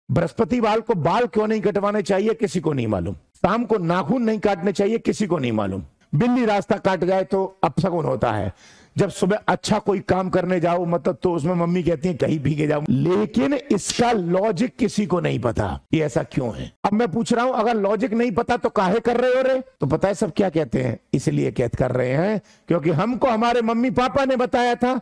बृहस्पतिवार को बाल क्यों नहीं कटवाने चाहिए, किसी को नहीं मालूम। शाम को नाखून नहीं काटने चाहिए, किसी को नहीं मालूम। बिल्ली रास्ता काट जाए तो अपशगुन होता है। जब सुबह अच्छा कोई काम करने जाओ मतलब तो उसमें मम्मी कहती है कहीं भीगे जाओ, लेकिन इसका लॉजिक किसी को नहीं पता कि ऐसा क्यों है। अब मैं पूछ रहा हूं, अगर लॉजिक नहीं पता तो काहे कर रहे हो रे? तो पता है सब क्या कहते हैं, इसलिए कर रहे हैं क्योंकि हमको हमारे मम्मी पापा ने बताया था,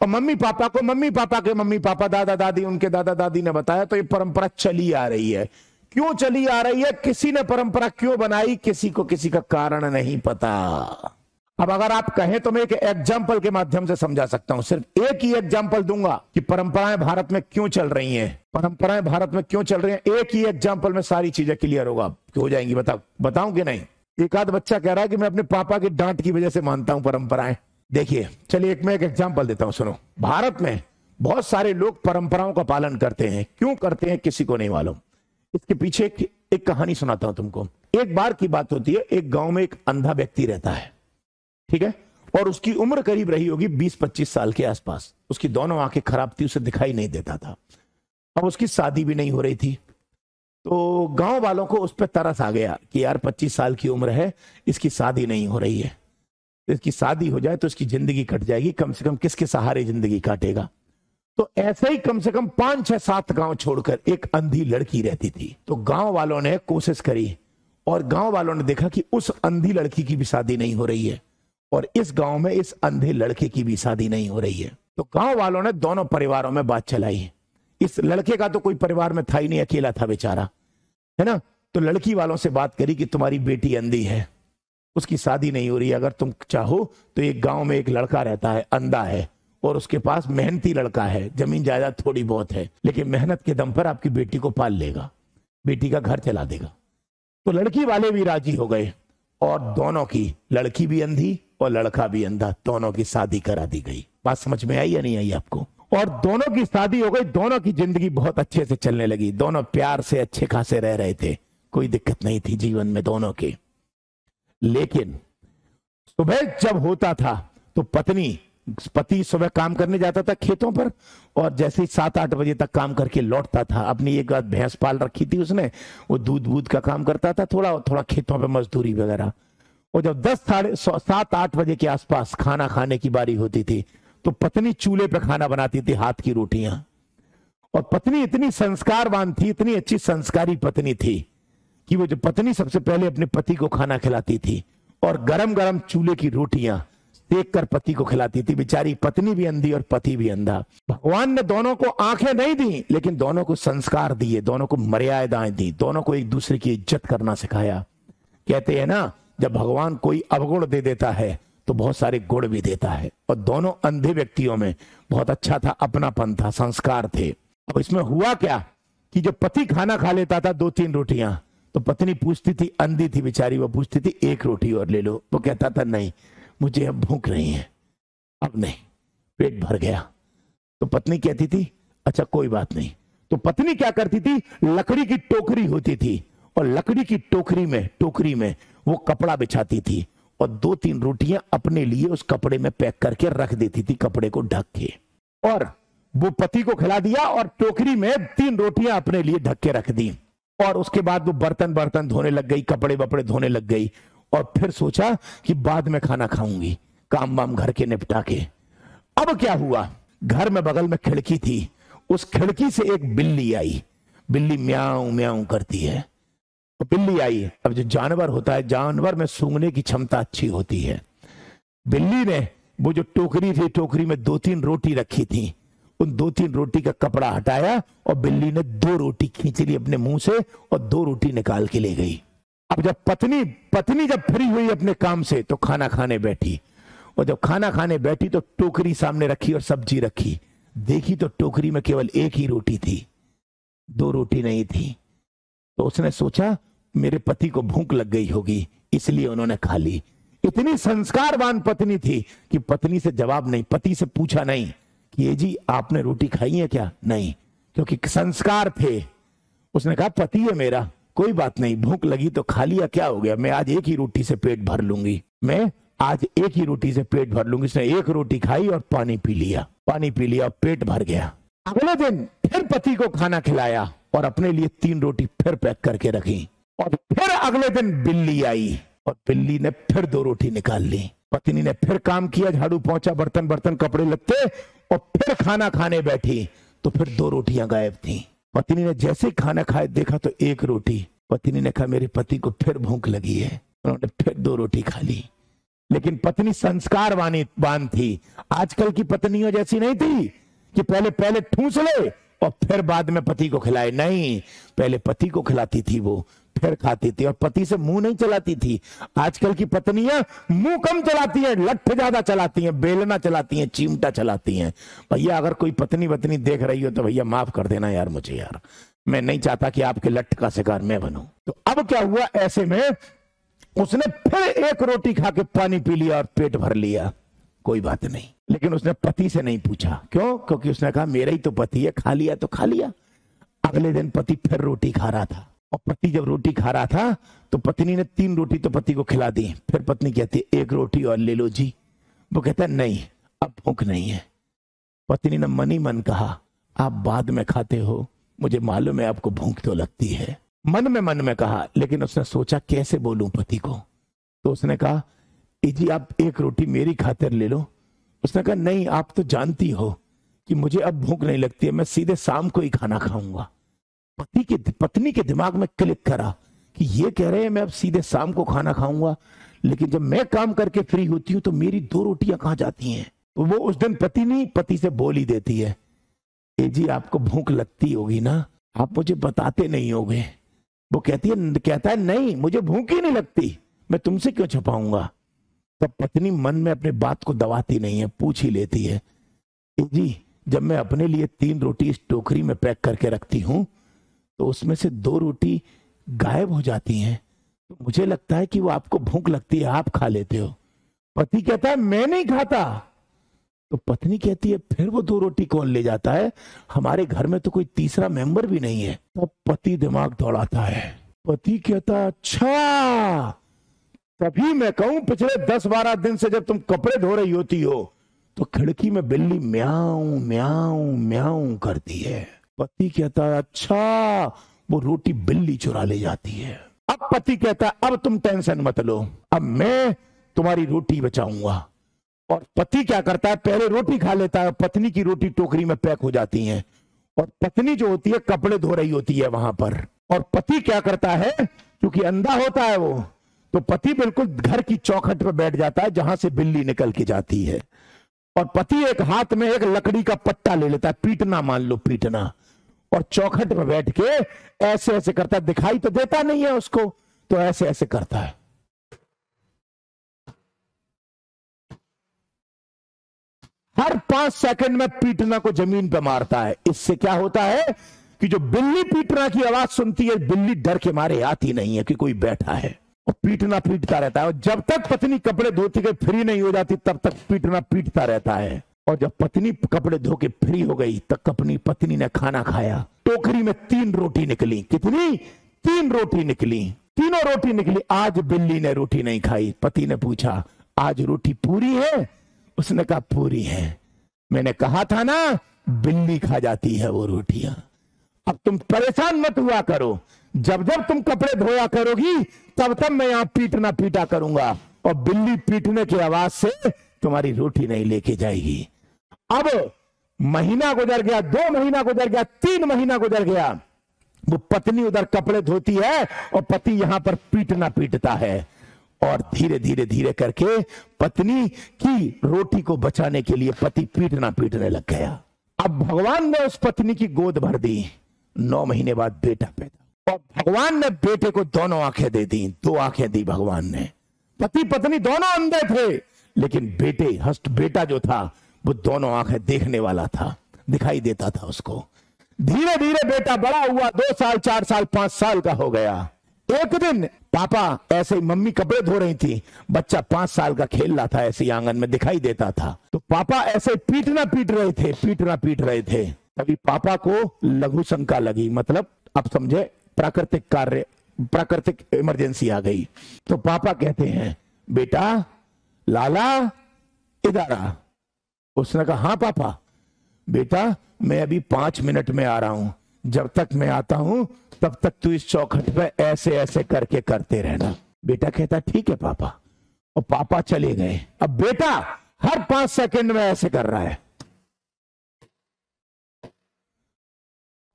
और मम्मी पापा को मम्मी पापा के मम्मी पापा, दादा दादी, उनके दादा दादी ने बताया, तो ये परंपरा चली आ रही है। क्यों चली आ रही है, किसी ने परंपरा क्यों बनाई, किसी को किसी का कारण नहीं पता। अब अगर आप कहें तो मैं एक एग्जाम्पल के माध्यम से समझा सकता हूं, सिर्फ एक ही एग्जाम्पल दूंगा कि परंपराएं भारत में क्यों चल रही हैं। परंपराएं भारत में क्यों चल रही हैं, एक ही एग्जाम्पल में सारी चीजें क्लियर हो जाएंगी। बताऊं कि नहीं? एक आध बच्चा कह रहा है कि मैं अपने पापा की डांट की वजह से मानता हूं परंपराएं। देखिए चलिए मैं एक एग्जाम्पल देता हूं, सुनो। भारत में बहुत सारे लोग परंपराओं का पालन करते हैं, क्यों करते हैं किसी को नहीं मालूम। इसके पीछे एक कहानी सुनाता हूं तुमको। एक बार की बात होती है, एक गांव में एक अंधा व्यक्ति रहता है, ठीक है, और उसकी उम्र करीब रही होगी 20-25 साल के आसपास। उसकी दोनों आंखें खराब थी, उसे दिखाई नहीं देता था। अब उसकी शादी भी नहीं हो रही थी, तो गांव वालों को उस पर तरस आ गया कि यार 25 साल की उम्र है, इसकी शादी नहीं हो रही है, इसकी शादी हो जाए तो इसकी जिंदगी कट जाएगी, कम से कम किसके सहारे जिंदगी काटेगा। तो ऐसे ही कम से कम 5, 6, 7 गांव छोड़कर एक अंधी लड़की रहती थी। तो गांव वालों ने कोशिश करी और गांव वालों ने देखा कि उस अंधी लड़की की भी शादी नहीं हो रही है और इस गांव में इस अंधे लड़के की भी शादी नहीं हो रही है। तो गांव वालों ने दोनों परिवारों में बात चलाई। इस लड़के का तो कोई परिवार में था ही नहीं, अकेला था बेचारा, है ना। तो लड़की वालों से बात करी कि तुम्हारी बेटी अंधी है, उसकी शादी नहीं हो रही है, अगर तुम चाहो तो एक गांव में एक लड़का रहता है, अंधा है, और उसके पास मेहनती लड़का है, जमीन जायदाद थोड़ी बहुत है, लेकिन मेहनत के दम पर आपकी बेटी को पाल लेगा, बेटी का घर चला देगा। तो लड़की वाले भी राजी हो गए और दोनों की, लड़की भी अंधी और लड़का भी अंधा, दोनों की शादी करा दी गई। बात समझ में आई या नहीं आई आपको? और दोनों की शादी हो गई, दोनों की जिंदगी बहुत अच्छे से चलने लगी, दोनों प्यार से अच्छे खासे रह रहे थे, कोई दिक्कत नहीं थी जीवन में दोनों के। लेकिन सुबह जब होता था तो पति सुबह काम करने जाता था खेतों पर, और जैसे ही 7-8 बजे तक काम करके लौटता था, अपनी एक भैंस पाल रखी थी उसने, वो दूध का काम करता था, थोड़ा खेतों पे मजदूरी वगैरह। और जब 7-8 बजे के आसपास खाना खाने की बारी होती थी तो पत्नी चूल्हे पे खाना बनाती थी, हाथ की रोटियां। और पत्नी इतनी संस्कारवान थी, इतनी अच्छी संस्कारी पत्नी थी कि वो जो पत्नी सबसे पहले अपने पति को खाना खिलाती थी और गरम गरम चूल्हे की रोटियां सेक कर पति को खिलाती थी। बेचारी पत्नी भी अंधी और पति भी अंधा। भगवान ने दोनों को आंखें नहीं दी, लेकिन दोनों को संस्कार दिए, दोनों को मर्यादाएं दी, दोनों को एक दूसरे की इज्जत करना सिखाया। कहते हैं ना, जब भगवान कोई अवगुण दे देता है तो बहुत सारे गुण भी देता है, और दोनों अंधे व्यक्तियों में बहुत अच्छा था, अपनापन था, संस्कार थे। अब इसमें हुआ क्या कि जब पति खाना खा लेता था 2-3 रोटियां, तो पत्नी पूछती थी, अंधी थी बेचारी, वो पूछती थी 1 रोटी और ले लो। वो कहता था नहीं, मुझे अब भूख नहीं है, अब नहीं, पेट भर गया। तो पत्नी कहती थी अच्छा कोई बात नहीं। तो पत्नी क्या करती थी, लकड़ी की टोकरी होती थी और लकड़ी की टोकरी में वो कपड़ा बिछाती थी और 2-3 रोटियां अपने लिए उस कपड़े में पैक करके रख देती थी, कपड़े को ढक के, और वो पति को खिला दिया और टोकरी में 3 रोटियां अपने लिए ढक के रख दी। और उसके बाद वो बर्तन धोने लग गई, कपड़े वपड़े धोने लग गई, और फिर सोचा कि बाद में खाना खाऊंगी, काम वाम घर के निपटा के। अब क्या हुआ, घर में बगल में खिड़की थी, उस खिड़की से एक बिल्ली आई। बिल्ली म्याऊं म्याऊं करती है, तो बिल्ली आई। अब जो जानवर होता है, जानवर में सूंघने की क्षमता अच्छी होती है। बिल्ली ने वो जो टोकरी थी, टोकरी में 2-3 रोटी रखी थी, उन 2-3 रोटी का कपड़ा हटाया और बिल्ली ने 2 रोटी खींच ली अपने मुंह से और 2 रोटी निकाल के ले गई। अब जब पत्नी जब फ्री हुई अपने काम से तो खाना खाने बैठी, और जब खाना खाने बैठी तो टोकरी सामने रखी और सब्जी रखी, देखी तो टोकरी में केवल 1 ही रोटी थी, 2 रोटी नहीं थी। तो उसने सोचा मेरे पति को भूख लग गई होगी, इसलिए उन्होंने खा ली। इतनी संस्कारवान पत्नी थी कि पत्नी से जवाब नहीं, पति से पूछा नहीं कि ये जी आपने रोटी खाई है क्या, नहीं, क्योंकि संस्कार थे। उसने कहा पति है मेरा, कोई बात नहीं, भूख लगी तो खा लिया, क्या हो गया, मैं आज 1 ही रोटी से पेट भर लूंगी, मैं आज 1 ही रोटी से पेट भर लूंगी। उसने 1 रोटी खाई और पानी पी लिया और पेट भर गया। अगले दिन फिर पति को खाना खिलाया और अपने लिए 3 रोटी फिर पैक करके रखी। और फिर अगले दिन बिल्ली आई और बिल्ली ने फिर 2 रोटी निकाल ली। पत्नी ने फिर काम किया, झाड़ू पोंछा, बर्तन बर्तन कपड़े लत्ते, और फिर खाना खाने बैठी तो फिर 2 रोटियां गायब थी। पत्नी ने जैसे ही खाना खाए देखा तो 1 रोटी। पत्नी ने कहा मेरे पति को फिर भूख लगी है। उन्होंने फिर 2 रोटी खा ली। लेकिन पत्नी संस्कारवान थी। आजकल की पत्नियों जैसी नहीं थी कि पहले ठूस ले और फिर बाद में पति को खिलाए। नहीं, पहले पति को खिलाती थी वो, फिर खाती थी, और पति से मुंह नहीं चलाती थी। आजकल की पत्नियां मुंह कम चलाती हैं, लठ ज्यादा चलाती हैं, बेलना चलाती हैं, चिमटा चलाती हैं। भैया अगर कोई पत्नी देख रही हो तो भैया माफ कर देना यार, मुझे यार, मैं नहीं चाहता कि आपके लठ का शिकार मैं बनूं। तो अब क्या हुआ, ऐसे में उसने फिर 1 रोटी खा के पानी पी लिया और पेट भर लिया। कोई बात नहीं, लेकिन उसने पति से नहीं पूछा। क्यों? क्योंकि उसने कहा मेरा ही तो पति है, खा लिया तो खा लिया। अगले दिन पति फिर रोटी खा रहा था, और पति जब रोटी खा रहा था तो पत्नी ने 3 रोटी तो पति को खिला दी। फिर पत्नी कहती है 1 रोटी और ले लो जी। वो कहता है नहीं, अब भूख नहीं है। पत्नी ने मन ही मन कहा आप बाद में खाते हो, मुझे मालूम है आपको भूख तो लगती है। मन में कहा, लेकिन उसने सोचा कैसे बोलूं पति को। तो उसने कहा जी आप 1 रोटी मेरी खातिर ले लो। उसने कहा नहीं, आप तो जानती हो कि मुझे अब भूख नहीं लगती है, मैं सीधे शाम को ही खाना खाऊंगा। पत्नी के दिमाग में क्लिक करा कि ये कह रहे हैं मैं अब सीधे शाम को खाना खाऊंगा, लेकिन जब मैं काम करके फ्री होती हूं तो मेरी 2 रोटियां कहां जाती हैं। तो वो उस दिन पति से बोल ही देती है जी आपको भूख लगती होगी ना, आप मुझे बताते नहीं होगे। वो कहता है नहीं, मुझे भूख ही नहीं लगती, मैं तुमसे क्यों छुपाऊंगा। तब पत्नी मन में अपने बात को दबाती नहीं है, पूछ ही लेती है जी जब मैं अपने लिए 3 रोटी इस टोकरी में पैक करके रखती हूं तो उसमें से 2 रोटी गायब हो जाती हैं, तो मुझे लगता है कि वो आपको भूख लगती है, आप खा लेते हो। पति कहता है मैं नहीं खाता। तो पत्नी कहती है फिर वो 2 रोटी कौन ले जाता है, हमारे घर में तो कोई तीसरा मेंबर भी नहीं है। तब पति दिमाग दौड़ाता है। पति कहता अच्छा, तभी मैं कहूं पिछले 10-12 दिन से जब तुम कपड़े धो रही होती हो तो खिड़की में बिल्ली म्याऊं म्याऊं म्याऊं करती है। पति कहता है अच्छा, वो रोटी बिल्ली चुरा ले जाती है। अब पति कहता है अब तुम टेंशन मत लो, अब मैं तुम्हारी रोटी बचाऊंगा। और पति क्या करता है, पहले रोटी खा लेता है, पत्नी की रोटी टोकरी में पैक हो जाती है, और पत्नी जो होती है कपड़े धो रही होती है वहां पर। और पति क्या करता है, क्योंकि अंधा होता है वो, तो पति बिल्कुल घर की चौखट पर बैठ जाता है जहां से बिल्ली निकल के जाती है। और पति एक हाथ में एक लकड़ी का पट्टा ले लेता है, पीटना मान लो पीटना, और चौखट पर बैठ के ऐसे ऐसे करता है। दिखाई तो देता नहीं है उसको, तो ऐसे ऐसे करता है। हर 5 सेकंड में पीटना को जमीन पे मारता है। इससे क्या होता है कि जो बिल्ली पीटना की आवाज सुनती है, बिल्ली डर के मारे आती नहीं है कि कोई बैठा है, और पीटता रहता है। और जब तक पत्नी कपड़े धोती के फ्री नहीं हो जाती तब तक पीटता रहता है। और जब पत्नी कपड़े धो के फ्री हो गई तब अपनी पत्नी ने खाना खाया। टोकरी में 3 रोटी निकली। कितनी? 3 रोटी निकली। तीनों रोटी निकली। आज बिल्ली ने रोटी नहीं खाई। पति ने पूछा आज रोटी पूरी है? उसने कहा पूरी है। मैंने कहा था ना बिल्ली खा जाती है वो रोटियां। अब तुम परेशान मत हुआ करो, जब जब तुम कपड़े धोया करोगी तब तब मैं यहां पीटा करूंगा, और बिल्ली पीटने की आवाज से तुम्हारी रोटी नहीं लेके जाएगी। अब महीना गुजर गया, 2 महीना गुजर गया, 3 महीना गुजर गया। वो पत्नी उधर कपड़े धोती है और पति यहां पर पीटता है, और धीरे करके पत्नी की रोटी को बचाने के लिए पति पीटने लग गया। अब भगवान ने उस पत्नी की गोद भर दी। 9 महीने बाद बेटा पैदा, और भगवान ने बेटे को दोनों आंखें दे दी। 2 आंखें दी भगवान ने। पति पत्नी दोनों अंधे थे, लेकिन बेटा जो था वो दोनों आंखें देखने वाला था, दिखाई देता था उसको। धीरे धीरे बेटा बड़ा हुआ, 2 साल, 4 साल, 5 साल का हो गया। एक दिन पापा ऐसे ही, मम्मी कपड़े धो रही थी, बच्चा 5 साल का खेल रहा था, ऐसे आंगन में दिखाई देता था। तो पापा ऐसे पीटना पीट रहे थे। तभी पापा को लघु शंका लगी, मतलब आप समझे प्राकृतिक इमरजेंसी आ गई। तो पापा कहते हैं बेटा लाला इधर आ। उसने कहा हाँ पापा। बेटा मैं अभी 5 मिनट में आ रहा हूं। जब तक मैं आता हूं तब तक तू इस चौखट पे ऐसे ऐसे करके करते रहना। बेटा कहता ठीक है पापा, और पापा चले गए। अब बेटा हर 5 सेकंड में ऐसे कर रहा है,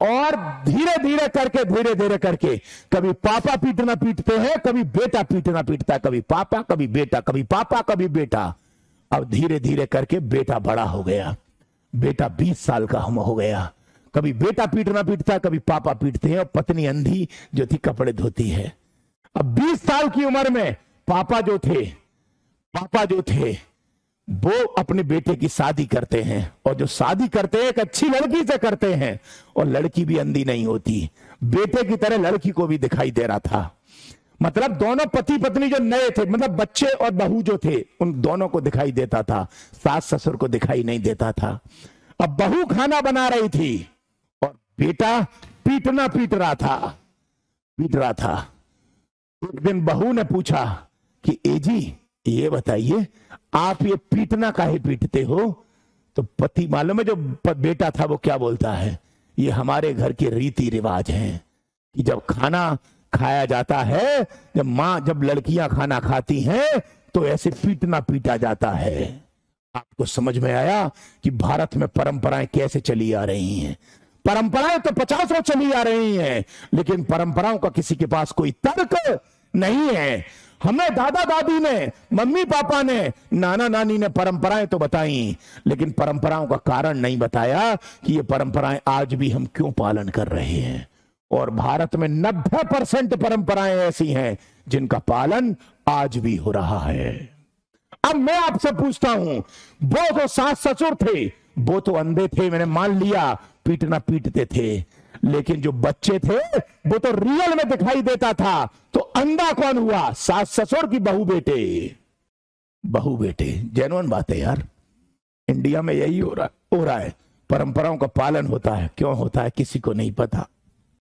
और धीरे धीरे करके कभी पापा पीटना पीटते हैं, कभी बेटा पीटना पीटता है, कभी पापा कभी बेटा, कभी पापा कभी बेटा। अब धीरे धीरे करके बेटा बड़ा हो गया, बेटा 20 साल का हो गया। कभी बेटा पीटना पीटता है, कभी पापा पीटते हैं, और पत्नी अंधी जो थी कपड़े धोती है। अब 20 साल की उम्र में पापा जो थे वो अपने बेटे की शादी करते हैं, और जो शादी करते हैं एक अच्छी लड़की से करते हैं, और लड़की भी अंधी नहीं होती, बेटे की तरह लड़की को भी दिखाई दे रहा था। मतलब दोनों पति पत्नी जो नए थे, मतलब बच्चे और बहू जो थे, उन दोनों को दिखाई देता था, सास ससुर को दिखाई नहीं देता था। अब बहू खाना बना रही थी और बेटा पीट रहा था। एक दिन बहू ने पूछा कि ए जी ये बताइए आप ये पीटना काहे पीटते हो? तो पति मालूम है जो बेटा था वो क्या बोलता है, ये हमारे घर के रीति रिवाज हैं कि जब खाना खाया जाता है, जब लड़कियां खाना खाती हैं तो ऐसे पीटा जाता है। आपको समझ में आया कि भारत में परंपराएं कैसे चली आ रही हैं। परंपराएं तो 50 चली आ रही हैं, लेकिन परंपराओं का किसी के पास कोई तर्क नहीं है। हमें दादा दादी ने, मम्मी पापा ने, नाना नानी ने परंपराएं तो बताई, लेकिन परंपराओं का कारण नहीं बताया कि ये परंपराएं आज भी हम क्यों पालन कर रहे हैं। और भारत में 90% परंपराएं ऐसी हैं जिनका पालन आज भी हो रहा है। अब मैं आपसे पूछता हूं, वो जो सास ससुर थे वो तो अंधे थे, मैंने मान लिया पीटना पीटते थे, लेकिन जो बच्चे थे वो तो रियल में दिखाई देता था। तो अंधा कौन हुआ, सास ससुर की बहू बेटे? जेन्युइन बात है यार, इंडिया में यही हो रहा है। परंपराओं का पालन होता है, क्यों होता है किसी को नहीं पता।